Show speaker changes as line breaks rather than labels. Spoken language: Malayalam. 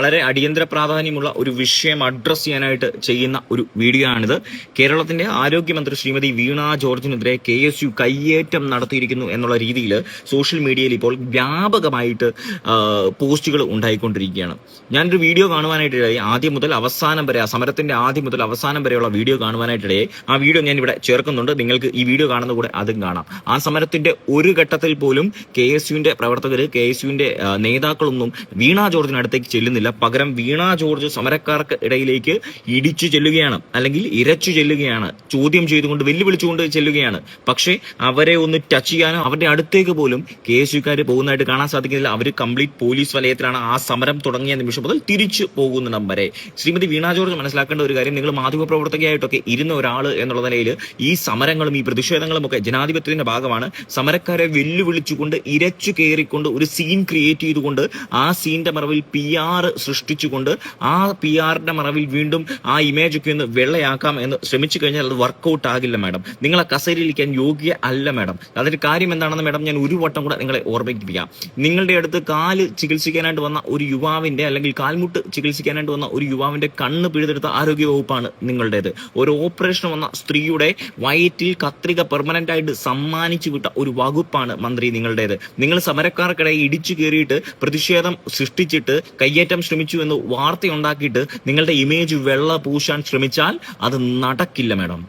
വളരെ അടിയന്തര പ്രാധാന്യമുള്ള ഒരു വിഷയം അഡ്രസ് ചെയ്യാനായിട്ട് ചെയ്യുന്ന ഒരു വീഡിയോ ആണിത്. കേരളത്തിന്റെ ആരോഗ്യമന്ത്രി ശ്രീമതി വീണ ജോർജിനെതിരെ KSU കയ്യേറ്റം നടത്തിയിരിക്കുന്നു എന്നുള്ള രീതിയിൽ സോഷ്യൽ മീഡിയയിൽ ഇപ്പോൾ വ്യാപകമായിട്ട് പോസ്റ്റുകൾ ഉണ്ടായിക്കൊണ്ടിരിക്കുകയാണ്. ഞാനൊരു വീഡിയോ കാണുവാനായിട്ടിടയായി. ആദ്യം മുതൽ അവസാനം വരെ, സമരത്തിന്റെ ആദ്യം മുതൽ അവസാനം വരെയുള്ള വീഡിയോ കാണുവാനായിട്ടിടയായി. ആ വീഡിയോ ഞാൻ ഇവിടെ ചേർക്കുന്നുണ്ട്. നിങ്ങൾക്ക് ഈ വീഡിയോ കാണുന്ന കൂടെ അതും കാണാം. ആ സമരത്തിന്റെ ഒരു ഘട്ടത്തിൽ പോലും KSUവിന്റെ പ്രവർത്തകർ, KSUവിന്റെ നേതാക്കളൊന്നും വീണ ജോർജിനടുത്തേക്ക് ചെല്ലുന്നില്ല. പകരം വീണ ജോർജ് സമരക്കാർക്ക് ഇടയിലേക്ക് ഇടിച്ചു ചെല്ലുകയാണ്, അല്ലെങ്കിൽ ഇരച്ചു ചെല്ലുകയാണ്, ചോദ്യം ചെയ്തുകൊണ്ട് വെല്ലുവിളിച്ചുകൊണ്ട് ചെല്ലുകയാണ്. പക്ഷേ അവരെ ഒന്ന് ടച്ച് ചെയ്യാനോ അവരുടെ അടുത്തേക്ക് പോലും KSUക്കാർ പോകുന്നതായിട്ട് കാണാൻ സാധിക്കുന്നില്ല. അവർ കംപ്ലീറ്റ് പോലീസ് വലയത്തിലാണ്. ആ സമരം തുടങ്ങിയ നിമിഷം മുതൽ തിരിച്ചു പോകുന്നിടം വരെ. ശ്രീമതി വീണ ജോർജ് മനസ്സിലാക്കേണ്ട ഒരു കാര്യം, നിങ്ങൾ മാധ്യമപ്രവർത്തകയായിട്ടൊക്കെ ഇരുന്ന ഒരാൾ എന്നുള്ള നിലയിൽ ഈ സമരങ്ങളും ഈ പ്രതിഷേധങ്ങളും ഒക്കെ ജനാധിപത്യത്തിന്റെ ഭാഗമാണ്. സമരക്കാരെ വെല്ലുവിളിച്ചുകൊണ്ട് ഇരച്ചു കയറിക്കൊണ്ട് ഒരു സീൻ ക്രിയേറ്റ് ചെയ്തുകൊണ്ട് ആ സീനിന്റെ മറവിൽ PR സൃഷ്ടിച്ചുകൊണ്ട് ആ PR-ന്റെ മറവിൽ വീണ്ടും ആ ഇമേജ് ഒക്കെ ഒന്ന് വെള്ളയാക്കാം എന്ന് ശ്രമിച്ചു കഴിഞ്ഞാൽ അത് വർക്കൗട്ട് ആകില്ല മാഡം. നിങ്ങളെ കസേരയിലിരിക്കാൻ യോഗ്യ അല്ല മാഡം. അതിന്റെ കാര്യം എന്താണെന്ന് മാഡം ഞാൻ ഒരു വട്ടം കൂടെ നിങ്ങളെ ഓർമ്മിപ്പിക്കാം. നിങ്ങളുടെ അടുത്ത് കാല് ചികിത്സിക്കാനായിട്ട് വന്ന ഒരു യുവാവിന്റെ, അല്ലെങ്കിൽ കാൽമുട്ട് ചികിത്സിക്കാനായിട്ട് വന്ന ഒരു യുവാവിന്റെ കണ്ണ് പിഴുതെടുത്ത ആരോഗ്യ വകുപ്പാണ് നിങ്ങളുടേത്. ഒരു ഓപ്പറേഷൻ വന്ന സ്ത്രീയുടെ വയറ്റിൽ കത്രിക പെർമനന്റ് ആയിട്ട് സമ്മാനിച്ചു വിട്ട ഒരു വകുപ്പാണ് മന്ത്രി നിങ്ങളുടേത്. നിങ്ങൾ സമരക്കാർക്കിടയിൽ ഇടിച്ചു കയറിയിട്ട് പ്രതിഷേധം സൃഷ്ടിച്ചിട്ട് കയ്യേറ്റം ശ്രമിച്ചു എന്ന് വാർത്തയുണ്ടാക്കിയിട്ട് നിങ്ങളുടെ ഇമേജ് വെള്ള പൂശാൻ ശ്രമിച്ചാൽ അത് നടക്കില്ല മാഡം.